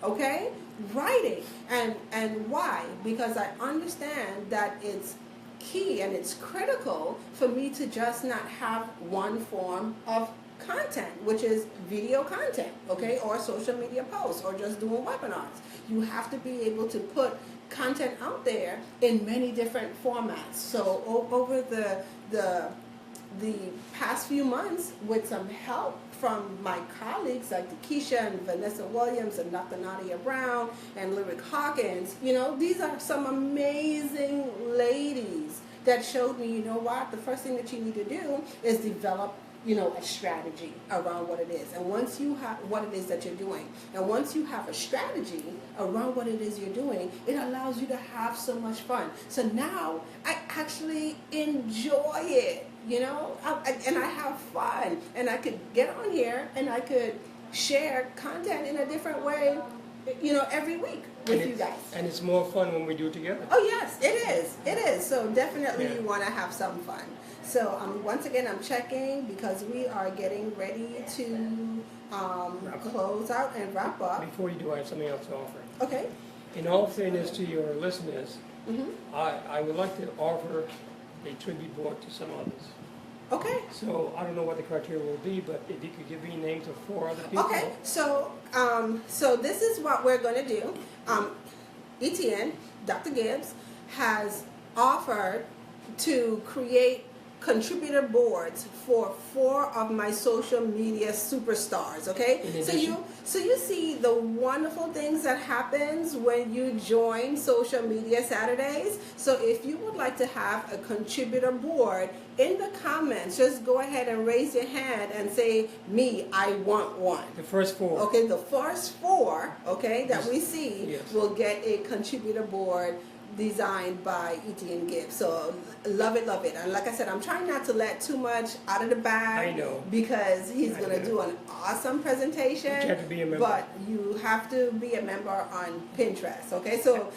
[SPEAKER 1] Okay? Writing. And why? Because I understand that it's key and it's critical for me to just not have one form of content, which is video content, okay, or social media posts, or just doing webinars. You have to be able to put content out there in many different formats. So over the past few months, with some help from my colleagues like Keisha and Vanessa Williams and Dr. Nadia Brown and Lyric Hawkins, you know, these are some amazing ladies that showed me, you know what, the first thing that you need to do is develop, you know, a strategy around what it is. And once you have what it is that you're doing, and once you have a strategy around what it is you're doing, it allows you to have so much fun. So now I actually enjoy it, you know, and I have fun, and I could get on here and I could share content in a different way, you know, every week with you guys.
[SPEAKER 2] And it's more fun when we do it together.
[SPEAKER 1] Oh yes, it is. It is. So definitely
[SPEAKER 2] Yeah.
[SPEAKER 1] you want to have some fun. So once again, I'm checking because we are getting ready to close out and wrap up.
[SPEAKER 2] Before you do, I have something else to offer.
[SPEAKER 1] Okay.
[SPEAKER 2] In all fairness to your listeners,
[SPEAKER 1] Mm-hmm.
[SPEAKER 2] I would like to offer a tribute board to some others.
[SPEAKER 1] Okay.
[SPEAKER 2] So I don't know what the criteria will be, but if you could give me names of 4 other people.
[SPEAKER 1] Okay. So so this is what we're going to do. Etienne, Dr. Gibbs, has offered to create contributor boards for 4 of my social media superstars, okay?
[SPEAKER 2] In
[SPEAKER 1] So
[SPEAKER 2] addition-
[SPEAKER 1] you see the wonderful things that happens when you join Social Media Saturdays. So if you would like to have a contributor board, in the comments, just go ahead and raise your hand and say, me, I want one.
[SPEAKER 2] The first 4.
[SPEAKER 1] Okay, the first 4, okay, that we see
[SPEAKER 2] Yes.
[SPEAKER 1] will get a contributor board designed by Etienne Gibbs. So love it, love it. And like I said, I'm trying not to let too much out of the bag.
[SPEAKER 2] I know.
[SPEAKER 1] Because he's
[SPEAKER 2] I
[SPEAKER 1] going to
[SPEAKER 2] know.
[SPEAKER 1] do an awesome presentation.
[SPEAKER 2] But you have to be a member.
[SPEAKER 1] But you have to be a member on Pinterest. Okay, so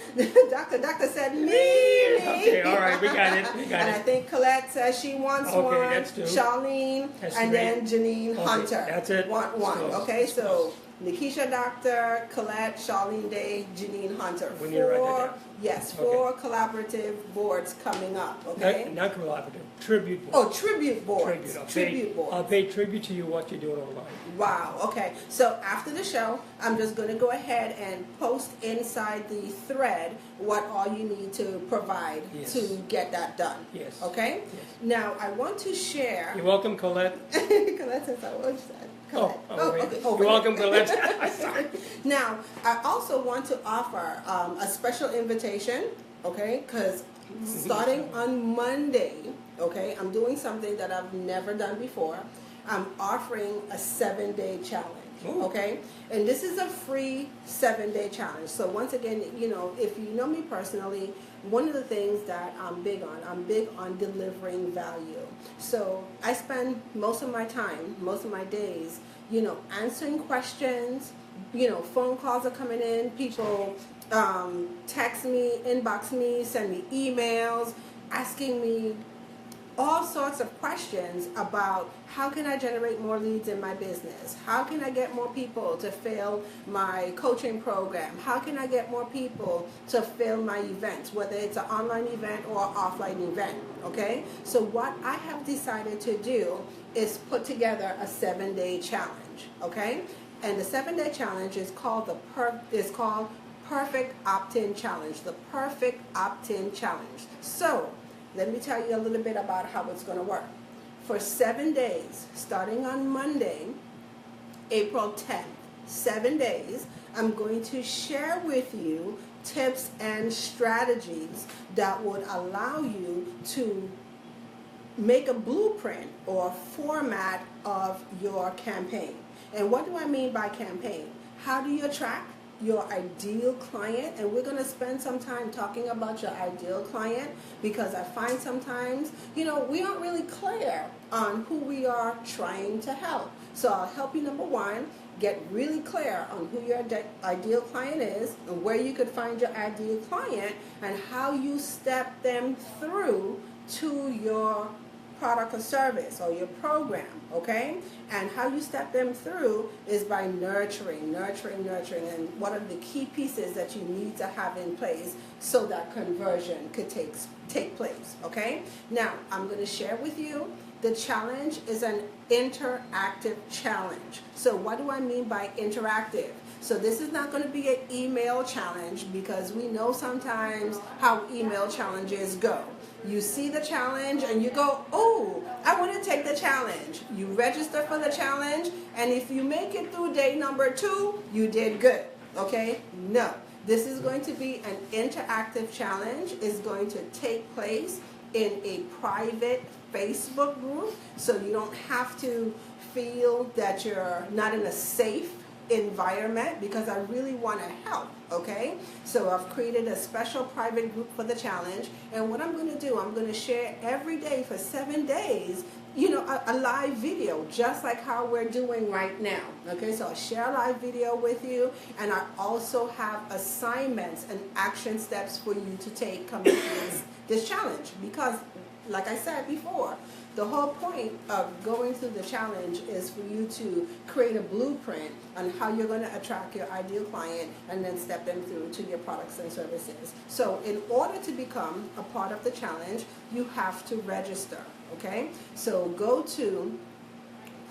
[SPEAKER 1] Doctor said me.
[SPEAKER 2] Okay, all right, we got it. We got
[SPEAKER 1] And I
[SPEAKER 2] it.
[SPEAKER 1] think Colette says she wants
[SPEAKER 2] Okay,
[SPEAKER 1] one.
[SPEAKER 2] that's 2.
[SPEAKER 1] Charlene,
[SPEAKER 2] That's
[SPEAKER 1] and
[SPEAKER 2] 3.
[SPEAKER 1] then Janine
[SPEAKER 2] Okay,
[SPEAKER 1] Hunter.
[SPEAKER 2] that's it.
[SPEAKER 1] Want one.
[SPEAKER 2] That's close.
[SPEAKER 1] Okay,
[SPEAKER 2] That's
[SPEAKER 1] so
[SPEAKER 2] close.
[SPEAKER 1] Nikisha Doctor, Colette, Charlene Day, Janine Hunter.
[SPEAKER 2] We need to write that
[SPEAKER 1] 4,
[SPEAKER 2] down.
[SPEAKER 1] yes,
[SPEAKER 2] Okay.
[SPEAKER 1] 4 collaborative boards coming up. Okay.
[SPEAKER 2] Not collaborative, tribute board.
[SPEAKER 1] Oh, tribute boards.
[SPEAKER 2] Tribute.
[SPEAKER 1] Tribute boards.
[SPEAKER 2] I'll pay tribute to you what you're doing online.
[SPEAKER 1] Wow, okay. So after the show, I'm just going to go ahead and post inside the thread what all you need to provide
[SPEAKER 2] Yes.
[SPEAKER 1] to get that done.
[SPEAKER 2] Yes.
[SPEAKER 1] Okay?
[SPEAKER 2] Yes.
[SPEAKER 1] Now, I want to share.
[SPEAKER 2] You're welcome, Colette.
[SPEAKER 1] Colette says I was said. Colette.
[SPEAKER 2] wait.
[SPEAKER 1] Okay.
[SPEAKER 2] You're welcome, Colette.
[SPEAKER 1] Sorry. Now, I also want to offer a special invitation, okay? Because starting on Monday, okay, I'm doing something that I've never done before. I'm offering a 7-day challenge.
[SPEAKER 2] Ooh.
[SPEAKER 1] Okay, and this is a free 7-day challenge. So once again, if you know me personally, one of the things that I'm big on delivering value. So I spend most of my time, most of my days, answering questions. Phone calls are coming in, people text me, inbox me, send me emails, asking me all sorts of questions about how can I generate more leads in my business? How can I get more people to fill my coaching program? How can I get more people to fill my events, whether it's an online event or an offline event, okay? So what I have decided to do is put together a 7-day challenge, okay? And the 7-day challenge is called Perfect Opt-in Challenge, the Perfect Opt-in Challenge. So let me tell you a little bit about how it's going to work. For 7 days, starting on Monday, April 10th, 7 days, I'm going to share with you tips and strategies that would allow you to make a blueprint or format of your campaign. And what do I mean by campaign? How do you attract your ideal client? And we're going to spend some time talking about your ideal client, because I find sometimes, we aren't really clear on who we are trying to help. So I'll help you, number one, get really clear on who your ideal client is and where you could find your ideal client and how you step them through to your product or service or your program, okay? And how you step them through is by nurturing. And what are the key pieces that you need to have in place so that conversion could take place, okay? Now, I'm going to share with you, the challenge is an interactive challenge. So what do I mean by interactive? So this is not going to be an email challenge, because we know sometimes how email challenges go. You see the challenge and you go, oh, I want to take the challenge. You register for the challenge, and if you make it through day number 2, you did good, okay? No, this is going to be an interactive challenge. It's going to take place in a private Facebook group, so you don't have to feel that you're not in a safe environment, because I really want to help, okay? So I've created a special private group for the challenge, and what I'm going to do, I'm going to share every day for 7 days, a live video, just like how we're doing right now, okay? So I'll share a live video with you, and I also have assignments and action steps for you to take coming through this challenge, because like I said before, the whole point of going through the challenge is for you to create a blueprint on how you're going to attract your ideal client and then step them through to your products and services. So in order to become a part of the challenge, you have to register, okay? So go to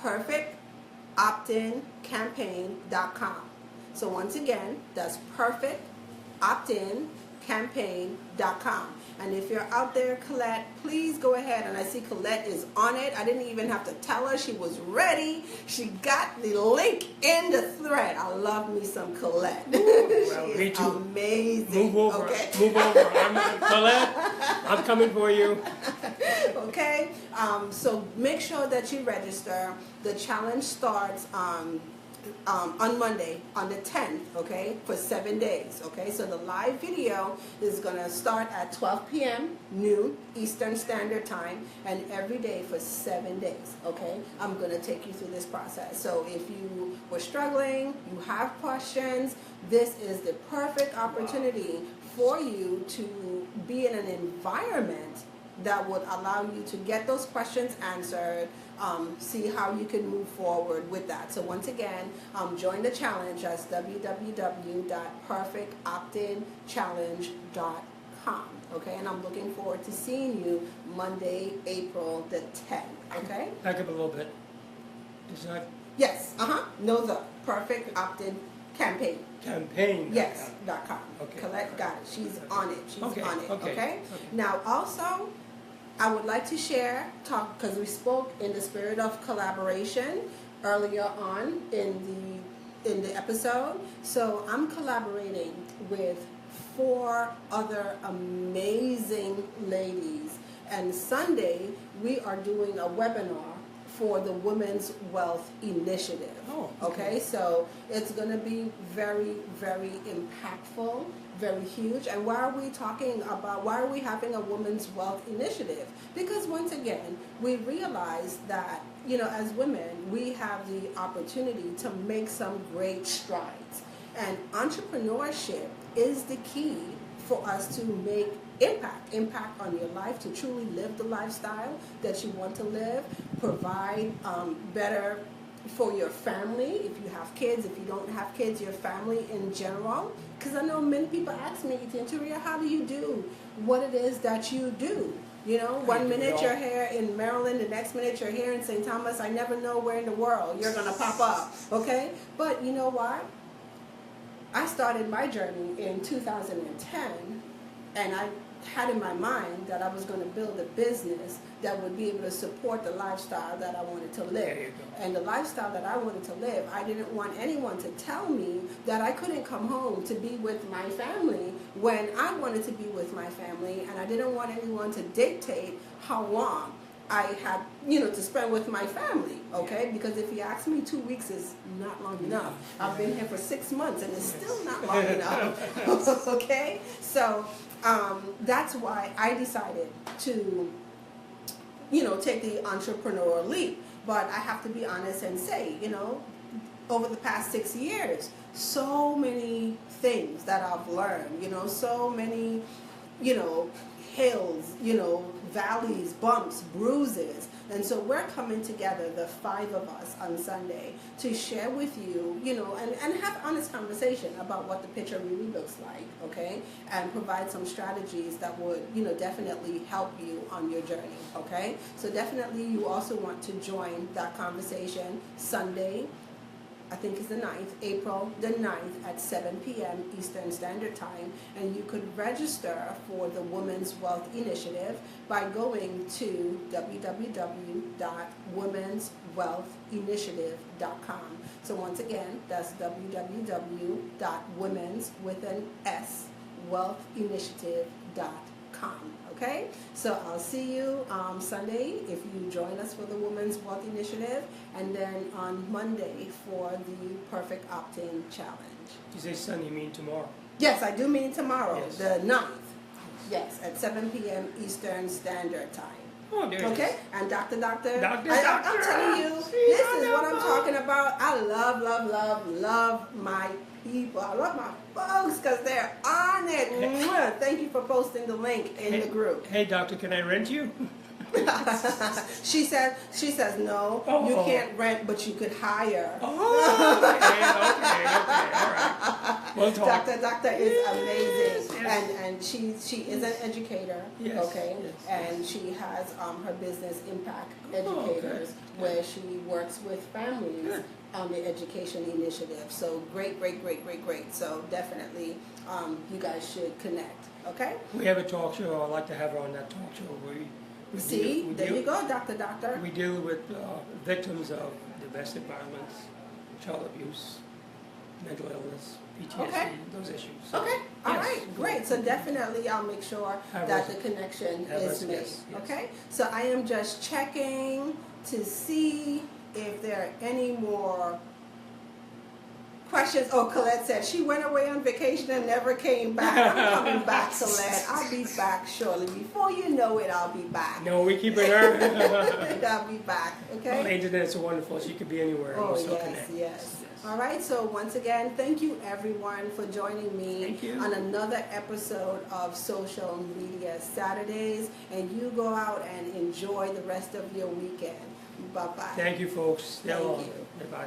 [SPEAKER 1] perfectoptincampaign.com. So once again, that's perfectoptincampaign.com. And if you're out there, Colette, please go ahead. And I see Colette is on it. I didn't even have to tell her. She was ready. She got the link in the thread. I love me some Colette.
[SPEAKER 2] Well,
[SPEAKER 1] she
[SPEAKER 2] me
[SPEAKER 1] is
[SPEAKER 2] too.
[SPEAKER 1] amazing.
[SPEAKER 2] Move over.
[SPEAKER 1] Okay?
[SPEAKER 2] Move over. Colette, I'm coming for you.
[SPEAKER 1] Okay? So make sure that you register. The challenge starts on Monday, on the 10th, okay, for 7 days, okay? So the live video is going to start at 12 p.m. noon Eastern Standard Time, and every day for 7 days, okay? I'm going to take you through this process. So if you were struggling, you have questions, this is the perfect opportunity for you to be in an environment that would allow you to get those questions answered, see how you can move forward with that. So once again, join the challenge at www.perfectoptinchallenge.com. Okay, and I'm looking forward to seeing you Monday, April the 10th. Okay?
[SPEAKER 2] Back up a little bit. Is that
[SPEAKER 1] Yes, no, the Perfect Opt-in Campaign.
[SPEAKER 2] campaign?
[SPEAKER 1] Yes, .com.
[SPEAKER 2] Okay.
[SPEAKER 1] Colette got it. She's on it. She's
[SPEAKER 2] Okay,
[SPEAKER 1] on it.
[SPEAKER 2] okay,
[SPEAKER 1] Okay?
[SPEAKER 2] okay.
[SPEAKER 1] Now, also, I would like to talk, because we spoke in the spirit of collaboration earlier on in the episode. So I'm collaborating with 4 other amazing ladies. And Sunday, we are doing a webinar for the Women's Wealth Initiative.
[SPEAKER 2] Oh,
[SPEAKER 1] Okay, so it's going to be very, very impactful, very huge. And why are we having a Women's Wealth Initiative? Because once again, we realize that, as women, we have the opportunity to make some great strides. And entrepreneurship is the key for us to make impact on your life, to truly live the lifestyle that you want to live, provide better for your family, if you have kids, if you don't have kids, your family in general. Because I know many people ask me, Taria, how do you do what it is that you do? One minute you're here in Maryland, the next minute you're here in St. Thomas. I never know where in the world you're going to pop up, okay? But you know what? I started my journey in 2010, and I had in my mind that I was going to build a business that would be able to support the lifestyle that I wanted to live.
[SPEAKER 2] There you go.
[SPEAKER 1] And the lifestyle that I wanted to live, I didn't want anyone to tell me that I couldn't come home to be with my family when I wanted to be with my family, and I didn't want anyone to dictate how long I had, to spend with my family, okay? Because if you ask me, 2 weeks is not long enough. I've been here for 6 months, and it's still not long enough, okay? So that's why I decided to, take the entrepreneurial leap. But I have to be honest and say, over the past 6 years, so many things that I've learned, so many, hills, valleys, bumps, bruises. And so we're coming together, the 5 of us, on Sunday to share with you, and have honest conversation about what the picture really looks like, okay? And provide some strategies that would, definitely help you on your journey, okay? So definitely you also want to join that conversation Sunday, I think it's the 9th, April the 9th at 7 p.m. Eastern Standard Time. And you could register for the Women's Wealth Initiative by going to www.womenswealthinitiative.com. So once again, that's www.womenswealthinitiative.com. Okay, so I'll see you Sunday if you join us for the Women's Wealth Initiative, and then on Monday for the Perfect Opt-in Challenge.
[SPEAKER 2] You say Sunday, you mean tomorrow?
[SPEAKER 1] Yes, I do mean tomorrow,
[SPEAKER 2] Yes.
[SPEAKER 1] the 9th. Yes, at 7 p.m. Eastern Standard Time.
[SPEAKER 2] Oh, there it
[SPEAKER 1] Okay,
[SPEAKER 2] is.
[SPEAKER 1] and Doctor,
[SPEAKER 2] Doctor.
[SPEAKER 1] I'm telling you, this is what I'm talking about. I love my people. I love my folks because they're on it. Mwah. Thank you for posting the link in the group.
[SPEAKER 2] Hey, doctor, can I rent you?
[SPEAKER 1] She says no, you can't rent, but you could hire.
[SPEAKER 2] Oh, okay, all right. We'll talk.
[SPEAKER 1] Doctor is amazing,
[SPEAKER 2] Yes.
[SPEAKER 1] and she is an educator,
[SPEAKER 2] Yes,
[SPEAKER 1] okay,
[SPEAKER 2] yes.
[SPEAKER 1] and she has her business Impact Educators,
[SPEAKER 2] good.
[SPEAKER 1] where she works with families
[SPEAKER 2] Good.
[SPEAKER 1] on the education initiative. So great. So definitely, you guys should connect. Okay.
[SPEAKER 2] We have a talk show. I'd like to have her on that talk show. We
[SPEAKER 1] There you go, Doctor.
[SPEAKER 2] We deal with victims of domestic violence, child abuse, mental illness, PTSD,
[SPEAKER 1] Okay.
[SPEAKER 2] those issues.
[SPEAKER 1] Okay, all
[SPEAKER 2] Yes.
[SPEAKER 1] right, great. So definitely I'll make sure
[SPEAKER 2] Have
[SPEAKER 1] that
[SPEAKER 2] us-
[SPEAKER 1] the connection
[SPEAKER 2] have
[SPEAKER 1] is
[SPEAKER 2] us,
[SPEAKER 1] made.
[SPEAKER 2] yes, yes.
[SPEAKER 1] Okay, so I am just checking to see if there are any more questions. Oh, Colette said she went away on vacation and never came back. I'm coming back, Colette. I'll be back shortly. Before you know it, I'll be back.
[SPEAKER 2] No, we keep it her.
[SPEAKER 1] I'll be back,
[SPEAKER 2] Well,
[SPEAKER 1] okay?
[SPEAKER 2] the internet's wonderful. She could be anywhere and
[SPEAKER 1] Oh,
[SPEAKER 2] we'll still
[SPEAKER 1] yes,
[SPEAKER 2] connect.
[SPEAKER 1] yes. All right, so once again, thank you everyone for joining me
[SPEAKER 2] Thank you.
[SPEAKER 1] on another episode of Social Media Saturdays. And you go out and enjoy the rest of your weekend. Bye-bye.
[SPEAKER 2] Thank you, folks. Stay
[SPEAKER 1] Thank
[SPEAKER 2] along.
[SPEAKER 1] you.
[SPEAKER 2] Bye-bye.